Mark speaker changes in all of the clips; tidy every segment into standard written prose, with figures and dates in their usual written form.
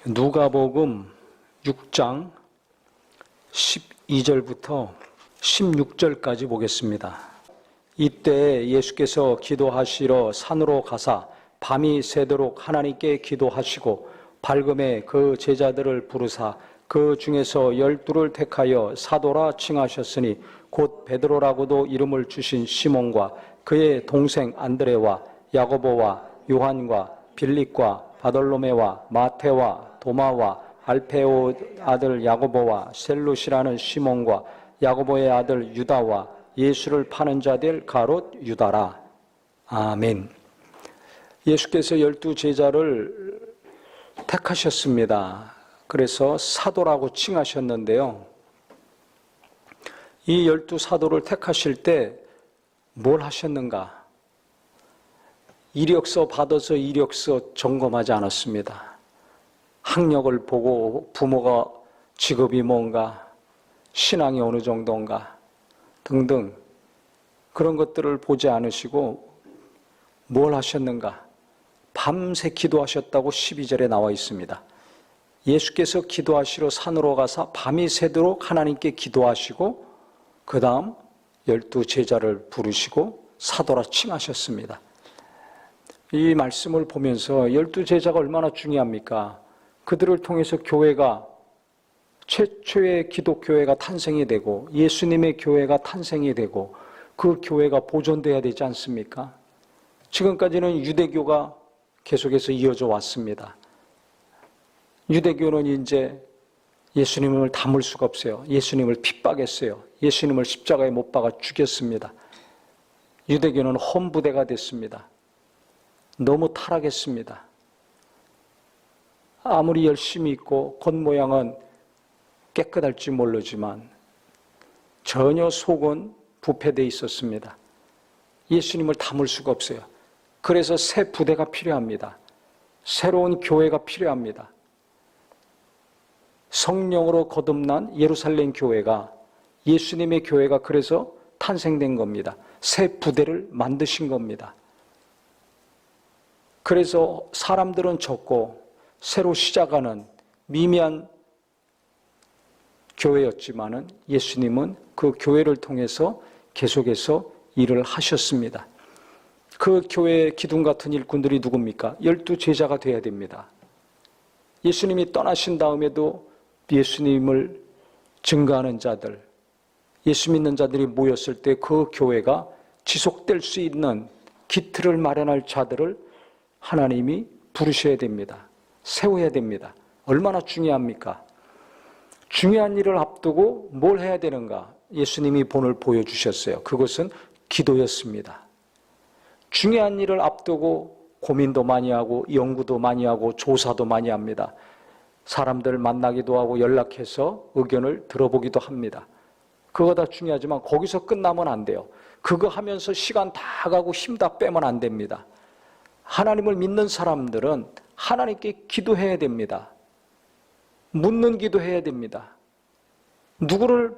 Speaker 1: 누가복음 6장 12절부터 16절까지 보겠습니다. 이때 예수께서 기도하시러 산으로 가사 밤이 새도록 하나님께 기도하시고 밝음에 그 제자들을 부르사 그 중에서 12를 택하여 사도라 칭하셨으니 곧 베드로라고도 이름을 주신 시몬과 그의 동생 안드레와 야고보와 요한과 빌립과 바돌로메와 마테와 도마와 알페오 아들 야고보와 셀롯이라는 시몬과 야고보의 아들 유다와 예수를 파는 자들 가롯 유다라. 아멘. 예수께서 12 제자를 택하셨습니다. 그래서 사도라고 칭하셨는데요. 이 12 사도를 택하실 때 뭘 하셨는가? 이력서 받아서 이력서 점검하지 않았습니다. 학력을 보고 부모가 직업이 뭔가, 신앙이 어느 정도인가 등등 그런 것들을 보지 않으시고 뭘 하셨는가? 밤새 기도하셨다고 12절에 나와 있습니다. 예수께서 기도하시러 산으로 가서 밤이 새도록 하나님께 기도하시고 그 다음 12 제자를 부르시고 사도라 칭하셨습니다. 이 말씀을 보면서 12 제자가 얼마나 중요합니까? 그들을 통해서 교회가 최초의 기독교회가 탄생이 되고 예수님의 교회가 탄생이 되고 그 교회가 보존돼야 되지 않습니까? 지금까지는 유대교가 계속해서 이어져 왔습니다. 유대교는 이제 예수님을 담을 수가 없어요. 예수님을 핍박했어요. 예수님을 십자가에 못 박아 죽였습니다. 유대교는 험부대가 됐습니다. 너무 타락했습니다. 아무리 열심히 있고 겉모양은 깨끗할지 모르지만 전혀 속은 부패되어 있었습니다. 예수님을 담을 수가 없어요. 그래서 새 부대가 필요합니다. 새로운 교회가 필요합니다. 성령으로 거듭난 예루살렘 교회가 예수님의 교회가 그래서 탄생된 겁니다. 새 부대를 만드신 겁니다. 그래서 사람들은 적고 새로 시작하는 미미한 교회였지만은 예수님은 그 교회를 통해서 계속해서 일을 하셨습니다. 그 교회의 기둥 같은 일꾼들이 누굽니까? 12 제자가 되어야 됩니다. 예수님이 떠나신 다음에도 예수님을 증거하는 자들, 예수 믿는 자들이 모였을 때 그 교회가 지속될 수 있는 기틀을 마련할 자들을 하나님이 부르셔야 됩니다. 세워야 됩니다. 얼마나 중요합니까? 중요한 일을 앞두고 뭘 해야 되는가? 예수님이 본을 보여주셨어요. 그것은 기도였습니다. 중요한 일을 앞두고 고민도 많이 하고 연구도 많이 하고 조사도 많이 합니다. 사람들 만나기도 하고 연락해서 의견을 들어보기도 합니다. 그거 다 중요하지만 거기서 끝나면 안 돼요. 그거 하면서 시간 다 가고 힘 다 빼면 안 됩니다. 하나님을 믿는 사람들은 하나님께 기도해야 됩니다. 묻는 기도해야 됩니다. 누구를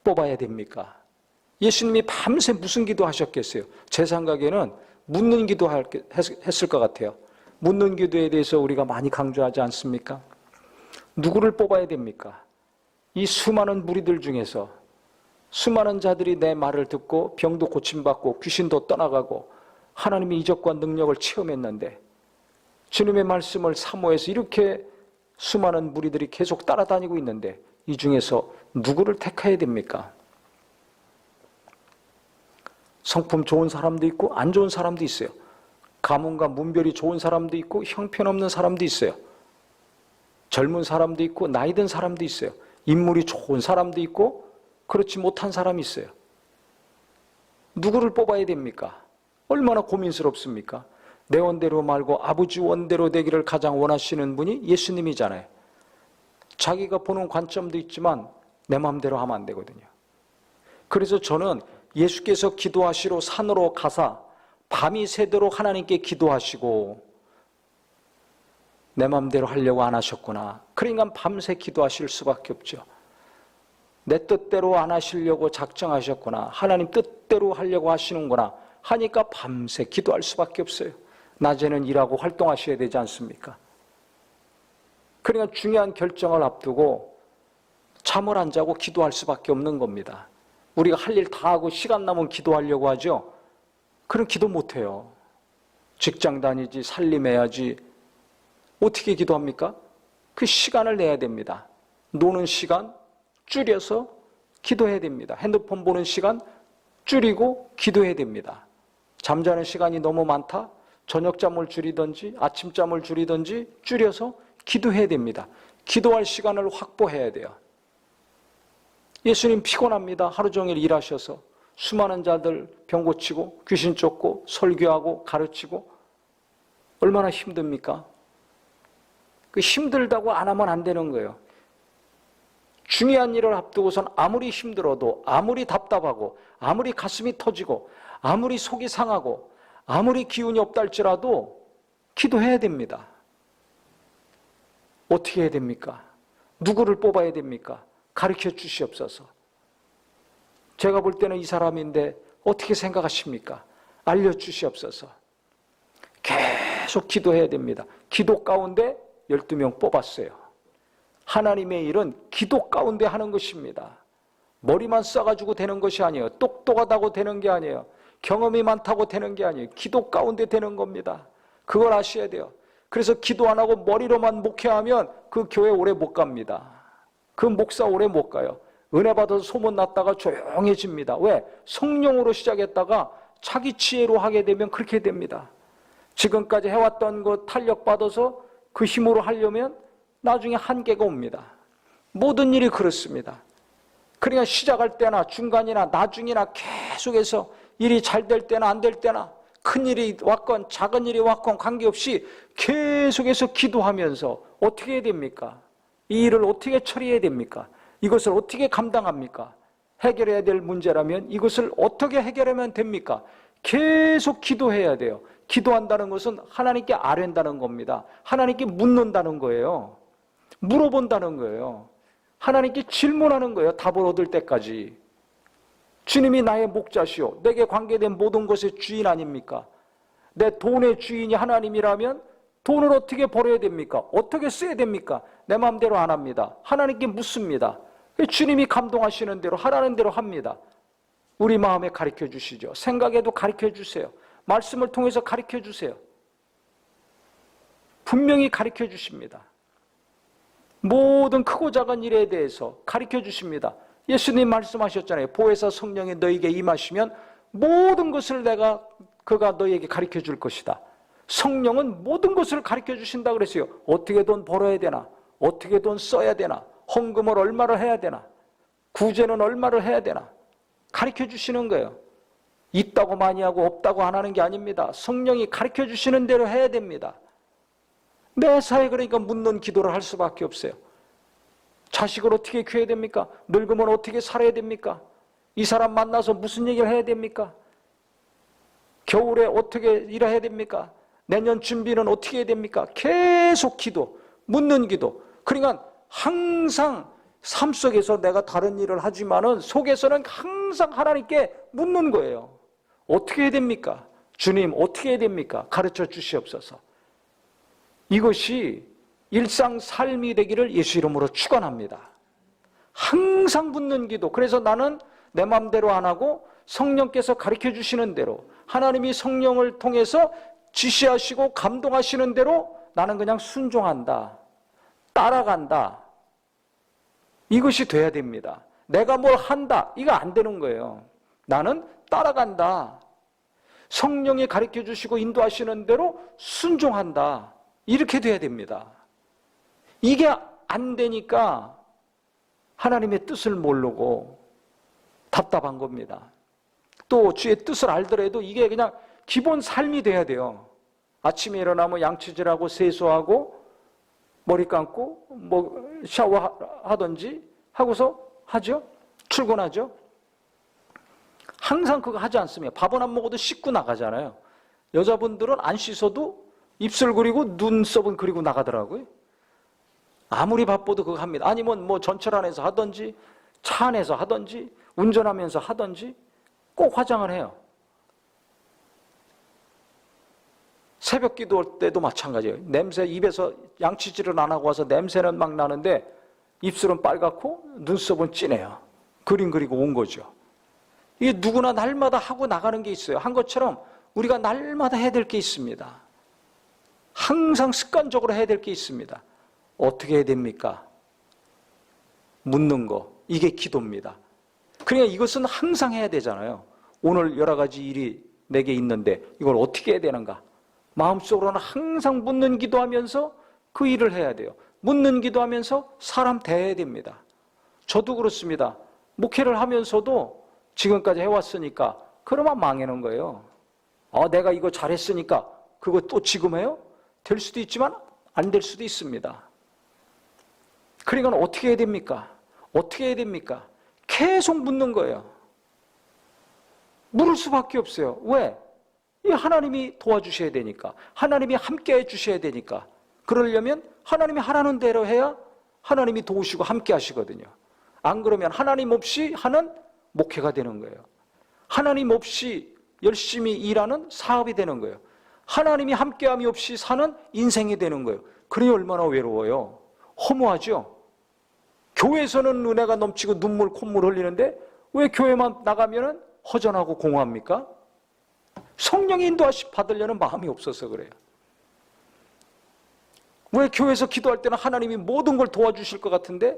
Speaker 1: 뽑아야 됩니까? 예수님이 밤새 무슨 기도하셨겠어요? 제 생각에는 묻는 기도 했을 것 같아요. 묻는 기도에 대해서 우리가 많이 강조하지 않습니까? 누구를 뽑아야 됩니까? 이 수많은 무리들 중에서 수많은 자들이 내 말을 듣고 병도 고침받고 귀신도 떠나가고 하나님의 이적과 능력을 체험했는데 주님의 말씀을 사모해서 이렇게 수많은 무리들이 계속 따라다니고 있는데 이 중에서 누구를 택해야 됩니까? 성품 좋은 사람도 있고 안 좋은 사람도 있어요. 가문과 문별이 좋은 사람도 있고 형편없는 사람도 있어요. 젊은 사람도 있고 나이 든 사람도 있어요. 인물이 좋은 사람도 있고 그렇지 못한 사람이 있어요. 누구를 뽑아야 됩니까? 얼마나 고민스럽습니까? 내 원대로 말고 아버지 원대로 되기를 가장 원하시는 분이 예수님이잖아요. 자기가 보는 관점도 있지만 내 마음대로 하면 안 되거든요. 그래서 저는 예수께서 기도하시러 산으로 가사 밤이 새도록 하나님께 기도하시고 내 마음대로 하려고 안 하셨구나. 그러니까 밤새 기도하실 수밖에 없죠. 내 뜻대로 안 하시려고 작정하셨구나. 하나님 뜻대로 하려고 하시는구나 하니까 밤새 기도할 수밖에 없어요. 낮에는 일하고 활동하셔야 되지 않습니까? 그러니까 중요한 결정을 앞두고 잠을 안 자고 기도할 수밖에 없는 겁니다. 우리가 할 일 다 하고 시간 남으면 기도하려고 하죠. 그럼 기도 못해요. 직장 다니지, 살림해야지. 어떻게 기도합니까? 그 시간을 내야 됩니다. 노는 시간 줄여서 기도해야 됩니다. 핸드폰 보는 시간 줄이고 기도해야 됩니다. 잠자는 시간이 너무 많다? 저녁잠을 줄이든지 아침잠을 줄이든지 줄여서 기도해야 됩니다. 기도할 시간을 확보해야 돼요. 예수님 피곤합니다. 하루 종일 일하셔서 수많은 자들 병 고치고 귀신 쫓고 설교하고 가르치고 얼마나 힘듭니까? 그 힘들다고 안 하면 안 되는 거예요. 중요한 일을 앞두고선 아무리 힘들어도, 아무리 답답하고, 아무리 가슴이 터지고, 아무리 속이 상하고, 아무리 기운이 없다 할지라도 기도해야 됩니다. 어떻게 해야 됩니까? 누구를 뽑아야 됩니까? 가르쳐 주시옵소서. 제가 볼 때는 이 사람인데 어떻게 생각하십니까? 알려주시옵소서. 계속 기도해야 됩니다. 기도 가운데 12명 뽑았어요. 하나님의 일은 기도 가운데 하는 것입니다. 머리만 써가지고 되는 것이 아니에요. 똑똑하다고 되는 게 아니에요. 경험이 많다고 되는 게 아니에요. 기도 가운데 되는 겁니다. 그걸 아셔야 돼요. 그래서 기도 안 하고 머리로만 목회하면 그 교회 오래 못 갑니다. 그 목사 오래 못 가요. 은혜 받아서 소문났다가 조용해집니다. 왜? 성령으로 시작했다가 자기 지혜로 하게 되면 그렇게 됩니다. 지금까지 해왔던 거 탄력받아서 그 힘으로 하려면 나중에 한계가 옵니다. 모든 일이 그렇습니다. 그러니까 시작할 때나 중간이나 나중이나 계속해서 일이 잘 될 때나 안 될 때나 큰 일이 왔건 작은 일이 왔건 관계없이 계속해서 기도하면서 어떻게 해야 됩니까? 이 일을 어떻게 처리해야 됩니까? 이것을 어떻게 감당합니까? 해결해야 될 문제라면 이것을 어떻게 해결하면 됩니까? 계속 기도해야 돼요. 기도한다는 것은 하나님께 아뢰는다는 겁니다. 하나님께 묻는다는 거예요. 물어본다는 거예요. 하나님께 질문하는 거예요. 답을 얻을 때까지. 주님이 나의 목자시오. 내게 관계된 모든 것의 주인 아닙니까? 내 돈의 주인이 하나님이라면 돈을 어떻게 벌어야 됩니까? 어떻게 써야 됩니까? 내 마음대로 안 합니다. 하나님께 묻습니다. 주님이 감동하시는 대로 하라는 대로 합니다. 우리 마음에 가르쳐 주시죠. 생각에도 가르쳐 주세요. 말씀을 통해서 가르쳐 주세요. 분명히 가르쳐 주십니다. 모든 크고 작은 일에 대해서 가르쳐 주십니다. 예수님 말씀하셨잖아요. 보혜사 성령이 너에게 임하시면 모든 것을 그가 너에게 가르쳐 줄 것이다. 성령은 모든 것을 가르쳐 주신다 그랬어요. 어떻게 돈 벌어야 되나? 어떻게 돈 써야 되나? 헌금을 얼마를 해야 되나? 구제는 얼마를 해야 되나? 가르쳐 주시는 거예요. 있다고 많이 하고 없다고 안 하는 게 아닙니다. 성령이 가르쳐 주시는 대로 해야 됩니다. 매사에 그러니까 묻는 기도를 할 수밖에 없어요. 자식을 어떻게 키워야 됩니까? 늙으면 어떻게 살아야 됩니까? 이 사람 만나서 무슨 얘기를 해야 됩니까? 겨울에 어떻게 일해야 됩니까? 내년 준비는 어떻게 해야 됩니까? 계속 기도, 묻는 기도. 그러니까 항상 삶 속에서 내가 다른 일을 하지만은 속에서는 항상 하나님께 묻는 거예요. 어떻게 해야 됩니까? 주님, 어떻게 해야 됩니까? 가르쳐 주시옵소서. 이것이 일상 삶이 되기를 예수 이름으로 축원합니다. 항상 묻는 기도. 그래서 나는 내 마음대로 안 하고 성령께서 가르쳐 주시는 대로 하나님이 성령을 통해서 지시하시고 감동하시는 대로 나는 그냥 순종한다. 따라간다. 이것이 돼야 됩니다. 내가 뭘 한다. 이거 안 되는 거예요. 나는 따라간다. 성령이 가르쳐 주시고 인도하시는 대로 순종한다. 이렇게 돼야 됩니다. 이게 안 되니까 하나님의 뜻을 모르고 답답한 겁니다. 또 주의 뜻을 알더라도 이게 그냥 기본 삶이 돼야 돼요. 아침에 일어나면 양치질하고 세수하고 머리 감고 뭐 샤워하든지 하고서 하죠. 출근하죠. 항상 그거 하지 않습니까? 밥은 안 먹어도 씻고 나가잖아요. 여자분들은 안 씻어도 입술 그리고 눈썹은 그리고 나가더라고요. 아무리 바빠도 그거 합니다. 아니면 뭐 전철 안에서 하든지 차 안에서 하든지 운전하면서 하든지 꼭 화장을 해요. 새벽 기도할 때도 마찬가지예요. 냄새, 입에서 양치질을 안 하고 와서 냄새는 막 나는데 입술은 빨갛고 눈썹은 진해요. 그림 그리고 온 거죠. 이게 누구나 날마다 하고 나가는 게 있어요. 한 것처럼 우리가 날마다 해야 될 게 있습니다. 항상 습관적으로 해야 될 게 있습니다. 어떻게 해야 됩니까? 묻는 거. 이게 기도입니다. 그러니까 이것은 항상 해야 되잖아요. 오늘 여러 가지 일이 내게 있는데 이걸 어떻게 해야 되는가? 마음속으로는 항상 묻는 기도하면서 그 일을 해야 돼요. 묻는 기도하면서 사람 대해야 됩니다. 저도 그렇습니다. 목회를 하면서도 지금까지 해왔으니까 그러면 망하는 거예요. 내가 이거 잘했으니까 그거 또 지금 해요? 될 수도 있지만 안 될 수도 있습니다. 그러니까 어떻게 해야 됩니까? 어떻게 해야 됩니까? 계속 묻는 거예요. 물을 수밖에 없어요. 왜? 이 하나님이 도와주셔야 되니까. 하나님이 함께 해주셔야 되니까. 그러려면 하나님이 하라는 대로 해야 하나님이 도우시고 함께 하시거든요. 안 그러면 하나님 없이 하는 목회가 되는 거예요. 하나님 없이 열심히 일하는 사업이 되는 거예요. 하나님이 함께함이 없이 사는 인생이 되는 거예요. 그래 얼마나 외로워요. 허무하죠. 교회에서는 은혜가 넘치고 눈물 콧물 흘리는데 왜 교회만 나가면 허전하고 공허합니까? 성령의 인도하심 받으려는 마음이 없어서 그래요. 왜 교회에서 기도할 때는 하나님이 모든 걸 도와주실 것 같은데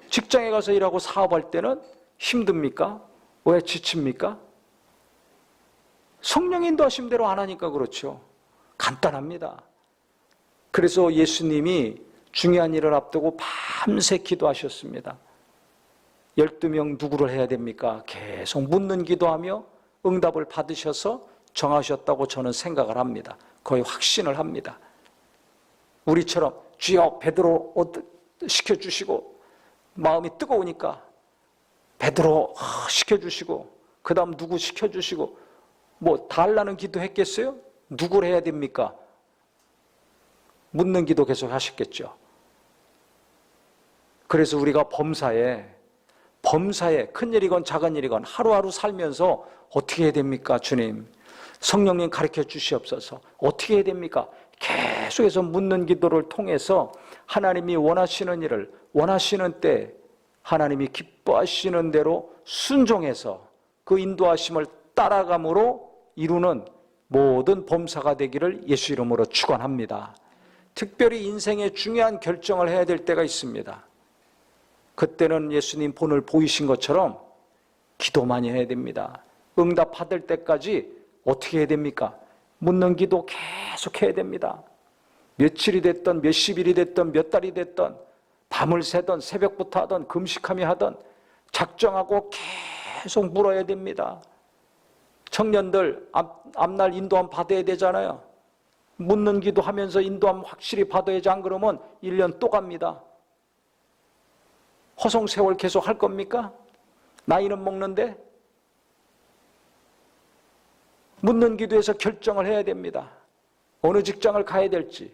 Speaker 1: 직장에 가서 일하고 사업할 때는 힘듭니까? 왜 지칩니까? 성령의 인도하심대로 안 하니까 그렇죠. 간단합니다. 그래서 예수님이 중요한 일을 앞두고 밤새 기도하셨습니다. 12명 누구를 해야 됩니까? 계속 묻는 기도하며 응답을 받으셔서 정하셨다고 저는 생각을 합니다. 거의 확신을 합니다. 우리처럼 주여 베드로 시켜주시고 마음이 뜨거우니까 베드로 시켜주시고 그 다음 누구 시켜주시고 뭐 달라는 기도했겠어요? 누구를 해야 됩니까? 묻는 기도 계속 하셨겠죠. 그래서 우리가 범사에 큰일이건 작은일이건 하루하루 살면서 어떻게 해야 됩니까? 주님 성령님 가르쳐 주시옵소서. 어떻게 해야 됩니까? 계속해서 묻는 기도를 통해서 하나님이 원하시는 일을 원하시는 때 하나님이 기뻐하시는 대로 순종해서 그 인도하심을 따라감으로 이루는 모든 범사가 되기를 예수 이름으로 축원합니다. 특별히 인생의 중요한 결정을 해야 될 때가 있습니다. 그때는 예수님 본을 보이신 것처럼 기도 많이 해야 됩니다. 응답 받을 때까지 어떻게 해야 됩니까? 묻는 기도 계속 해야 됩니다. 며칠이 됐든 몇십 일이 됐든 몇 달이 됐든 밤을 새든 새벽부터 하든 금식하며 하든 작정하고 계속 물어야 됩니다. 청년들 앞날 인도함 받아야 되잖아요. 묻는 기도하면서 인도함 확실히 받아야지 안 그러면 1년 또 갑니다. 허송세월 계속 할 겁니까? 나이는 먹는데? 묻는 기도에서 결정을 해야 됩니다. 어느 직장을 가야 될지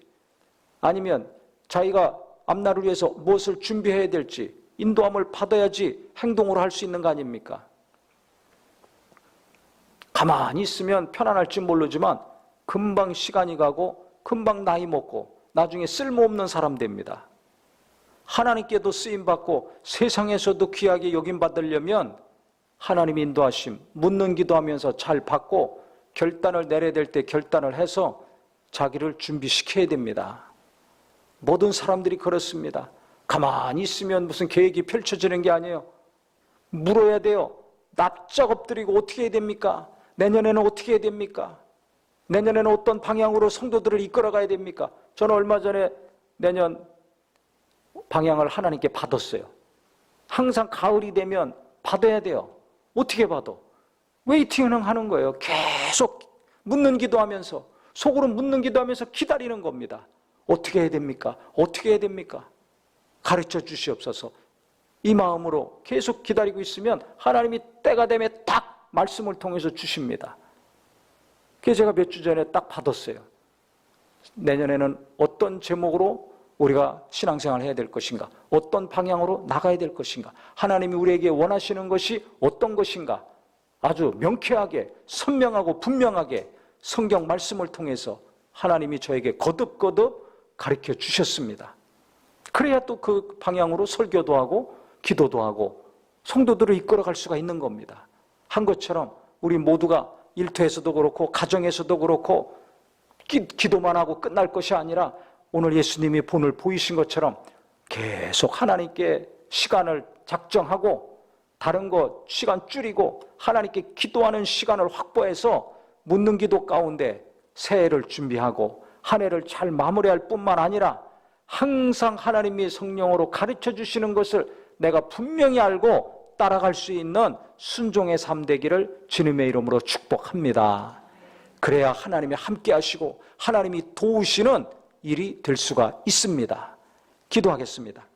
Speaker 1: 아니면 자기가 앞날을 위해서 무엇을 준비해야 될지 인도함을 받아야지 행동으로 할 수 있는 거 아닙니까? 가만히 있으면 편안할지 모르지만 금방 시간이 가고 금방 나이 먹고 나중에 쓸모없는 사람 됩니다. 하나님께도 쓰임받고 세상에서도 귀하게 여김받으려면 하나님 인도하심, 묻는 기도하면서 잘 받고 결단을 내려야 될 때 결단을 해서 자기를 준비시켜야 됩니다. 모든 사람들이 그렇습니다. 가만히 있으면 무슨 계획이 펼쳐지는 게 아니에요. 물어야 돼요. 납작 엎드리고 어떻게 해야 됩니까? 내년에는 어떻게 해야 됩니까? 내년에는 어떤 방향으로 성도들을 이끌어가야 됩니까? 저는 얼마 전에 내년 방향을 하나님께 받았어요. 항상 가을이 되면 받아야 돼요. 어떻게 받아? 웨이팅을 하는 거예요. 계속 묻는 기도하면서 속으로 묻는 기도하면서 기다리는 겁니다. 어떻게 해야 됩니까? 어떻게 해야 됩니까? 가르쳐 주시옵소서. 이 마음으로 계속 기다리고 있으면 하나님이 때가 되면 딱 말씀을 통해서 주십니다. 그래서 제가 몇 주 전에 딱 받았어요. 내년에는 어떤 제목으로 우리가 신앙생활을 해야 될 것인가? 어떤 방향으로 나가야 될 것인가? 하나님이 우리에게 원하시는 것이 어떤 것인가? 아주 명쾌하게 선명하고 분명하게 성경 말씀을 통해서 하나님이 저에게 거듭거듭 가르쳐 주셨습니다. 그래야 또 그 방향으로 설교도 하고 기도도 하고 성도들을 이끌어갈 수가 있는 겁니다. 한 것처럼 우리 모두가 일터에서도 그렇고 가정에서도 그렇고 기도만 하고 끝날 것이 아니라 오늘 예수님이 본을 보이신 것처럼 계속 하나님께 시간을 작정하고 다른 것 시간 줄이고 하나님께 기도하는 시간을 확보해서 묻는 기도 가운데 새해를 준비하고 한 해를 잘 마무리할 뿐만 아니라 항상 하나님이 성령으로 가르쳐 주시는 것을 내가 분명히 알고 따라갈 수 있는 순종의 삶 되기를 주님의 이름으로 축복합니다. 그래야 하나님이 함께 하시고 하나님이 도우시는 일이 될 수가 있습니다. 기도하겠습니다.